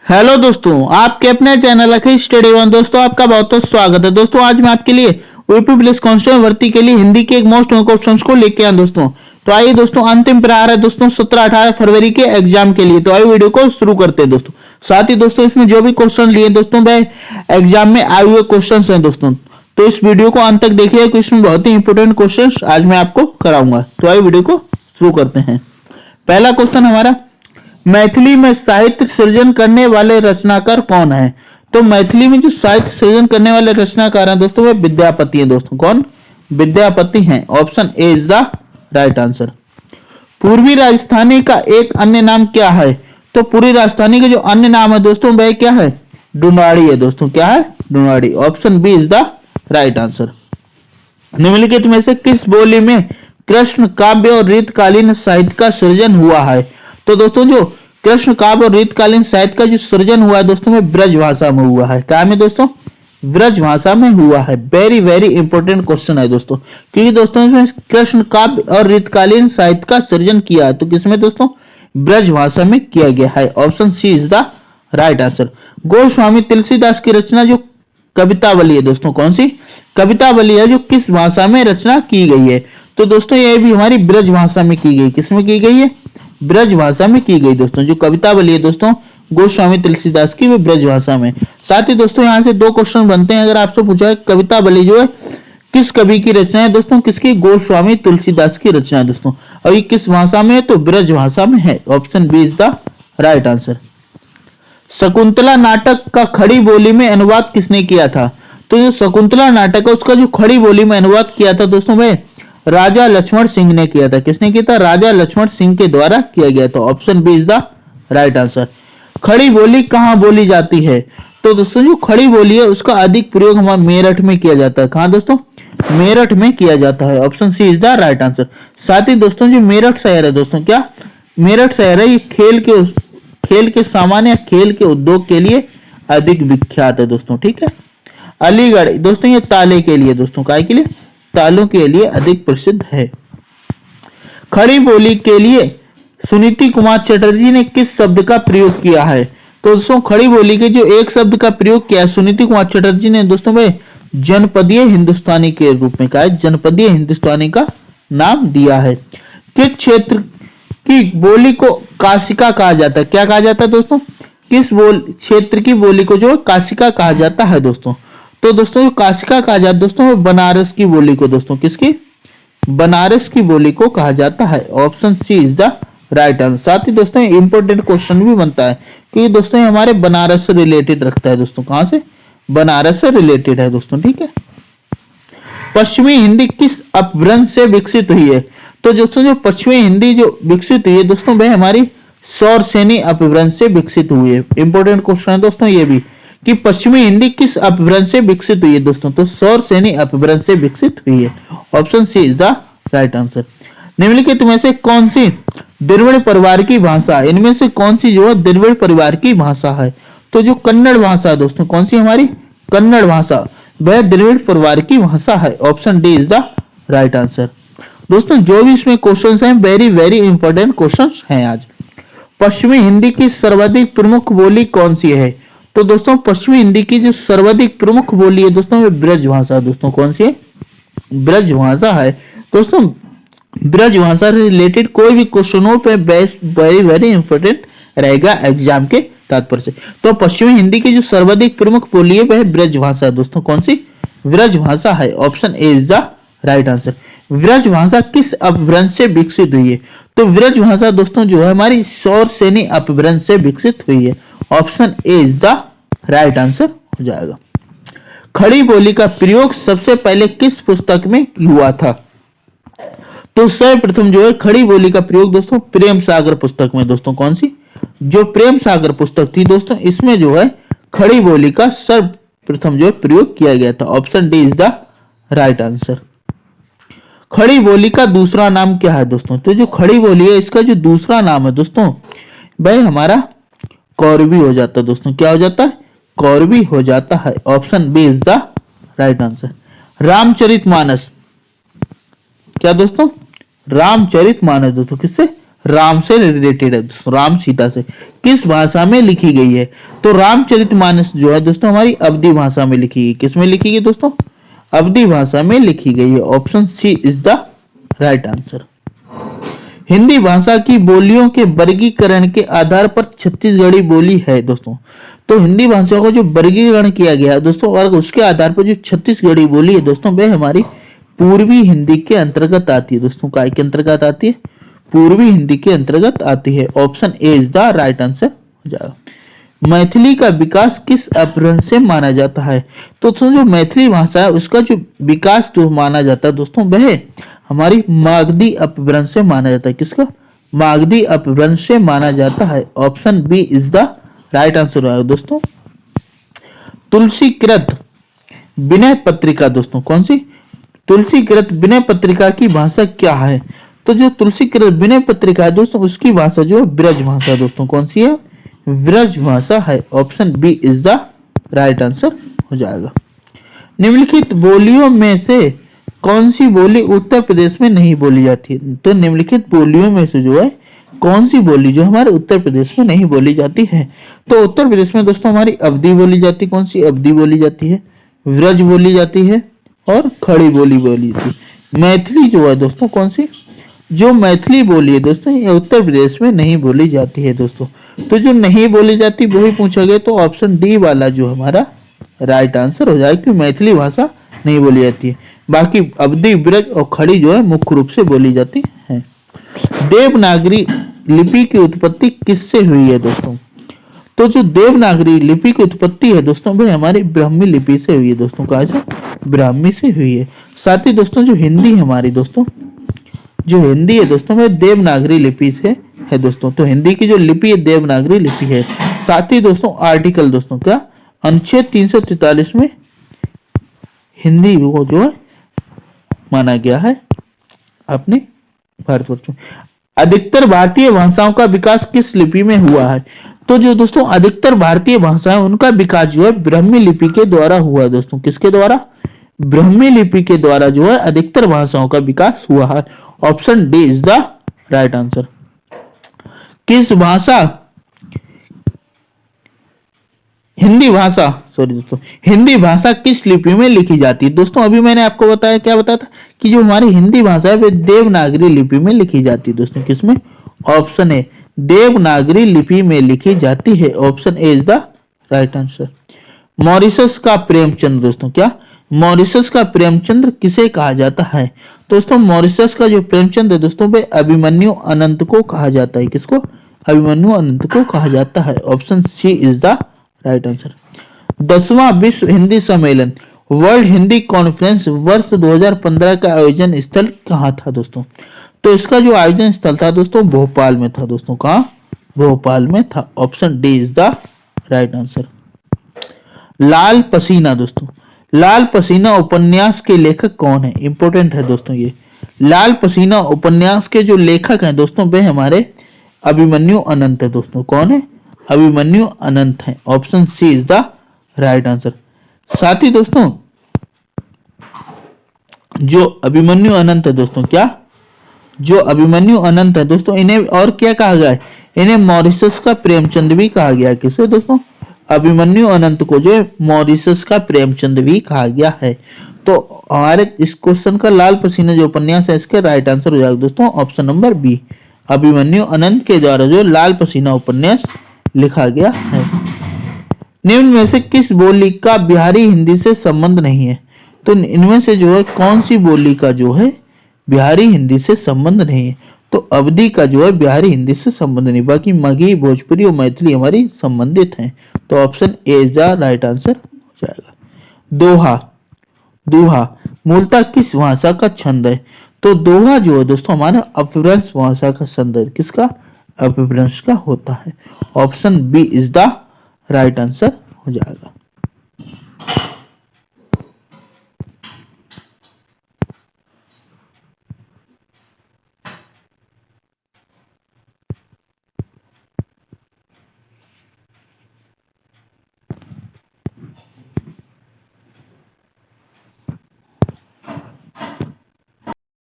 Hello दोस्तों, आपके अपने चैनल अखिल स्टडी वन दोस्तों आपका बहुत बहुत स्वागत है। दोस्तों आज मैं आपके लिए यूपी पुलिस कांस्टेबल भर्ती के लिए हिंदी के एक मोस्ट क्वेश्चंस को लेके आया दोस्तों। तो आइए दोस्तों, अंतिम प्रहार है दोस्तों 17-18 फरवरी के एग्जाम के लिए। तो आइए वीडियो को शुरू करते हैं दोस्तों। साथ ही दोस्तों इसमें जो भी क्वेश्चन लिए दोस्तों वह एग्जाम में आए हुए क्वेश्चन है दोस्तों। तो इस वीडियो को अंत तक देखिए, क्वेश्चन बहुत ही इंपोर्टेंट क्वेश्चन आज मैं आपको कराऊंगा। तो आइए वीडियो को शुरू करते हैं। पहला क्वेश्चन हमारा, मैथिली में साहित्य सृजन करने वाले रचनाकार कौन है? तो मैथिली में जो साहित्य सृजन करने वाले रचनाकार हैं दोस्तों वे विद्यापति हैं दोस्तों। कौन? विद्यापति हैं। Option A is the right answer. पूर्वी राजस्थानी का एक अन्य नाम क्या है? तो पूर्वी राजस्थानी का जो अन्य नाम है दोस्तों वह क्या है? डुनाड़ी है दोस्तों। क्या है? डुनाड़ी। Option B is the right answer. निम्नलिखित में से किस बोली में कृष्ण काव्य और रीतकालीन साहित्य का सृजन हुआ है? तो दोस्तों जो कृष्ण काव्य और रीतकालीन साहित्य का जो सृजन हुआ है दोस्तों में ब्रज भाषा में हुआ है। क्या में दोस्तों? ब्रज भाषा में हुआ है। वेरी वेरी इंपॉर्टेंट क्वेश्चन है दोस्तों, क्योंकि दोस्तों इसमें कृष्ण काव्य और रीतकालीन साहित्य का सृजन किया है तो किसमें दोस्तों? ब्रज भाषा में किया गया है। Option C is the right answer. Goswami Tulsidas की रचना जो कवितावली है दोस्तों, कौन सी कवितावली है जो किस भाषा में रचना की गई है? तो दोस्तों ये भी हमारी ब्रज भाषा में की गई। किसमें की गई है? ब्रज भाषा में की गई दोस्तों। जो कवितावली है दोस्तों गोस्वामी तुलसीदास की वो ब्रज भाषा में। साथ ही दोस्तों यहाँ से दो क्वेश्चन बनते हैं। अगर आपसे पूछा है कवितावली जो है किस कवि की रचना है दोस्तों? किसकी? गोस्वामी तुलसीदास की रचना है दोस्तों। और ये किस भाषा में है? तो ब्रज भाषा में है। Option B is the right answer. Shakuntala नाटक का खड़ी बोली में अनुवाद किसने किया था? तो जो शकुंतला नाटक है उसका जो खड़ी बोली में अनुवाद किया था दोस्तों वह राजा लक्ष्मण सिंह ने किया था। किसने किया था? राजा लक्ष्मण सिंह के द्वारा किया गया था। Option B is the right answer. Khadi Boli कहाँ बोली जाती है? तो दोस्तों जो खड़ी बोली है उसका अधिक प्रयोग हमारे मेरठ में किया जाता है। कहाँ दोस्तों? मेरठ में किया जाता है। Option C is the right answer. साथ ही दोस्तों जो मेरठ शहर है दोस्तों, क्या मेरठ शहर है ये खेल के सामान या खेल के उद्योग के लिए अधिक विख्यात है दोस्तों। ठीक है। अलीगढ़ दोस्तों ये ताले के लिए दोस्तों, काय के लिए? तालों के लिए अधिक प्रसिद्ध है। खड़ी बोली के लिए सुनीति कुमार चटर्जी ने किस शब्द का प्रयोग किया है? तो दोस्तों खड़ी बोली के जो एक शब्द का प्रयोग किया है सुनीति कुमार चटर्जी ने दोस्तों में जनपदीय हिंदुस्तानी के रूप में, कहा है जनपदीय हिंदुस्तानी का नाम दिया है। किस क्षेत्र की बोली को काशिका कहा जाता है? क्या कहा जाता है दोस्तों? किस क्षेत्र की बोली को जो काशिका कहा जाता है दोस्तों? तो दोस्तों जो काशिका कहा जाता है दोस्तों बनारस की बोली को दोस्तों, किसकी? बनारस की बोली को कहा जाता है। Option C is the right answer. साथ ही दोस्तों इंपॉर्टेंट क्वेश्चन भी बनता है क्योंकि दोस्तों हमारे बनारस से रिलेटेड रखता है दोस्तों। कहां से? बनारस से रिलेटेड है दोस्तों। ठीक है। पश्चिमी हिंदी किस अपभ्रंश से विकसित हुई है? तो दोस्तों जो पश्चिमी हिंदी जो विकसित हुई है दोस्तों वह हमारी सौर सेनी अपभ्रंश से विकसित हुई है। इंपॉर्टेंट क्वेश्चन है दोस्तों ये भी कि पश्चिमी हिंदी किस अपभ्रंश से विकसित हुई है दोस्तों? तो सौर सेनी अपभ्रंश से विकसित हुई है। Option C is the right answer. निम्नलिखित में से कौन सी द्रविड़ परिवार की भाषा? इनमें से कौन सी जो है द्रविड़ परिवार की भाषा है? तो जो कन्नड़ भाषा है दोस्तों, कौन सी हमारी? कन्नड़ भाषा वह द्रविड़ परिवार की भाषा है। Option D is the right answer. दोस्तों जो भी इसमें क्वेश्चन हैं वेरी वेरी इंपॉर्टेंट क्वेश्चन हैं आज। पश्चिमी हिंदी की सर्वाधिक प्रमुख बोली कौन सी है? तो दोस्तों पश्चिमी हिंदी की जो सर्वाधिक प्रमुख बोली है दोस्तों वो ब्रज भाषा है दोस्तों। कौन सी है? ब्रज भाषा है दोस्तों। ब्रज भाषा से रिलेटेड कोई भी क्वेश्चन हो पे वेरी वेरी इंपॉर्टेंट रहेगा एग्जाम के तात्पर्य से। तो पश्चिमी हिंदी की जो सर्वाधिक प्रमुख बोली है वह ब्रज भाषा है दोस्तों। कौन सी? ब्रज भाषा है। Option A is the right answer. Braj भाषा किस अपभ्रंश से विकसित हुई है? तो ब्रज भाषा दोस्तों जो है हमारी सौर सेनी अपभ्रंश से विकसित हुई है। Option A is the right answer हो जाएगा। खड़ी बोली का प्रयोग सबसे पहले किस पुस्तक में हुआ था? तो सर्वप्रथम जो है खड़ी बोली का प्रयोग दोस्तों प्रेम सागर पुस्तक में दोस्तों। कौन सी? जो प्रेम सागर पुस्तक थी दोस्तों इसमें जो है खड़ी बोली का सर्वप्रथम जो है प्रयोग किया गया था। Option D is the right answer. Khadi बोली का दूसरा नाम क्या है दोस्तों? तो जो खड़ी बोली है इसका जो दूसरा नाम है दोस्तों वह हमारा कौरवी हो जाता है दोस्तों। क्या हो जाता है? कौरवी हो जाता है। Option B is the right answer. Ramcharitmanas, क्या दोस्तों? रामचरितमानस दोस्तों किससे? राम से रिलेटेड है दोस्तों, राम सीता से। किस भाषा में लिखी गई है? तो रामचरितमानस जो है दोस्तों हमारी अवधी भाषा में लिखी गई। किस में लिखी गई दोस्तों? अवधी भाषा में लिखी गई है। Option C is the right answer. Hindi भाषा की बोलियों के वर्गीकरण के आधार पर छत्तीसगढ़ी बोली है दोस्तों। तो हिंदी भाषा को जो वर्गीकरण किया गया है दोस्तों, और उसके आधार पर जो छत्तीसगढ़ी बोली है दोस्तों, वह हमारी पूर्वी हिंदी के अंतर्गत आती है दोस्तों। काय के अंतर्गत आती है? पूर्वी हिंदी के अंतर्गत आती है। Option A is the right answer हो जाएगा। मैथिली का विकास किस अपभ्रंश से माना जाता है? तो जो मैथिली भाषा है उसका जो विकास जो माना जाता है दोस्तों, वह हमारी मागधी अपभ्रंश से माना जाता है। किसका? मागधी अपभ्रंश से माना जाता है। Option B is the right answer है दोस्तों। तुलसीकृत विनय पत्रिका दोस्तों, कौन सी? तुलसीकृत विनय पत्रिका की भाषा क्या है? तो जो तुलसीकृत विनय पत्रिका है दोस्तों, उसकी भाषा जो है ब्रज भाषा दोस्तों। कौन सी है? ब्रज भाषा है। Option B is the right answer हो जाएगा। निम्नलिखित बोलियों में से कौन सी बोली उत्तर प्रदेश में नहीं बोली जाती है? तो निम्नलिखित बोलियों में से जो है कौन सी बोली जो हमारे उत्तर प्रदेश में नहीं बोली जाती है? तो उत्तर प्रदेश में दोस्तों हमारी अवधी बोली जाती है। कौन सी? अवधी बोली जाती है, व्रज बोली जाती है और खड़ी बोली बोली जाती है। मैथिली जो है दोस्तों, कौन सी? जो मैथिली बोली है दोस्तों, ये उत्तर प्रदेश में नहीं बोली जाती है दोस्तों। तो जो नहीं बोली जाती वही पूछा गया, तो ऑप्शन डी वाला जो हमारा राइट आंसर हो जाएगा, क्योंकि मैथिली भाषा नहीं बोली जाती है। बाकी अवधी, ब्रज और खड़ी जो है मुख्य रूप से बोली जाती है। देवनागरी लिपि की उत्पत्ति किससे हुई है दोस्तों? तो जो देवनागरी लिपि की उत्पत्ति है दोस्तों, वह हमारी ब्राह्मी लिपि से हुई है दोस्तों। कहा से? ब्राह्मी से हुई है। साथ ही दोस्तों जो हिंदी हमारी दोस्तों, जो हिंदी है दोस्तों, वह देवनागरी लिपि से है दोस्तों। तो हिंदी की जो लिपि है देवनागरी लिपि है। साथ ही दोस्तों आर्टिकल दोस्तों क्या? अनुच्छेद 343 में हिंदी को जो है माना गया है अपने भारतवर्ष में। अधिकतर भारतीय भाषाओं का विकास किस लिपि में हुआ है? तो जो दोस्तों अधिकतर भारतीय भाषाएं उनका विकास जो है ब्राह्मी लिपि के द्वारा हुआ है दोस्तों। किसके द्वारा? ब्राह्मी लिपि के द्वारा जो है अधिकतर भाषाओं का विकास हुआ है। Option D is the right answer. किस भाषा हिंदी भाषा सॉरी दोस्तों, हिंदी भाषा किस लिपि में लिखी जाती है? दोस्तों अभी मैंने आपको बताया, क्या बताया था कि जो हमारी हिंदी भाषा है वो देवनागरी लिपि में लिखी जाती है दोस्तों। किसमें? ऑप्शन ए देवनागरी लिपि में लिखी जाती है। Option A is the right answer. Mauritius का प्रेमचंद दोस्तों, क्या? मॉरिशस का प्रेमचंद किसे कहा जाता है? दोस्तों मॉरिशस का जो प्रेमचंद है दोस्तों, वे अभिमन्यु अनंत को कहा जाता है। किसको? अभिमन्यु अनंत को कहा जाता है। Option C is the right answer. 10वां विश्व हिंदी सम्मेलन वर्ल्ड हिंदी कॉन्फ्रेंस वर्ष 2015 का आयोजन स्थल कहाँ था दोस्तों? तो इसका जो आयोजन स्थल था दोस्तों भोपाल में था दोस्तों। कहाँ? भोपाल में था। Option D is the right answer. लाल पसीना दोस्तों, लाल पसीना उपन्यास के लेखक कौन है? इंपॉर्टेंट है दोस्तों ये। लाल पसीना उपन्यास के जो लेखक हैं दोस्तों, वे हमारे अभिमन्यु अनंत है दोस्तों। कौन है? अभिमन्यु अनंत है। Option C is the right answer. साथ ही दोस्तों जो अभिमन्यु अनंत है दोस्तों, क्या? जो अभिमन्यु अनंत है दोस्तों, इन्हें और क्या कहा गया है? इन्हें मॉरिशस का प्रेमचंद भी कहा गया है। किसे दोस्तों? अभिमन्यु अनंत को जो है मॉरिशस का प्रेमचंद भी कहा गया है। तो हमारे इस क्वेश्चन का लाल पसीना जो उपन्यास है, इसका राइट आंसर हो जाएगा दोस्तों ऑप्शन नंबर बी। अभिमन्यु अनंत के द्वारा जो लाल पसीना उपन्यास लिखा गया है। निम्न में से किस बोली का बिहारी हिंदी से संबंध नहीं है? तो इनमें से जो है कौन सी बोली का जो है बिहारी हिंदी से संबंध नहीं है? तो अवधी का जो है बिहारी हिंदी से संबंध नहीं, बाकी मगही, भोजपुरी और मैथिली हमारी संबंधित हैं। तो option A is the right answer हो जाएगा। दोहा, दोहा मूलतः किस भाषा का छंद है? तो दोहा जो है दोस्तों हमारा अपभ्रंश भाषा का छंद है। किसका? अपभ्रंश का होता है। Option B is the right answer हो जाएगा।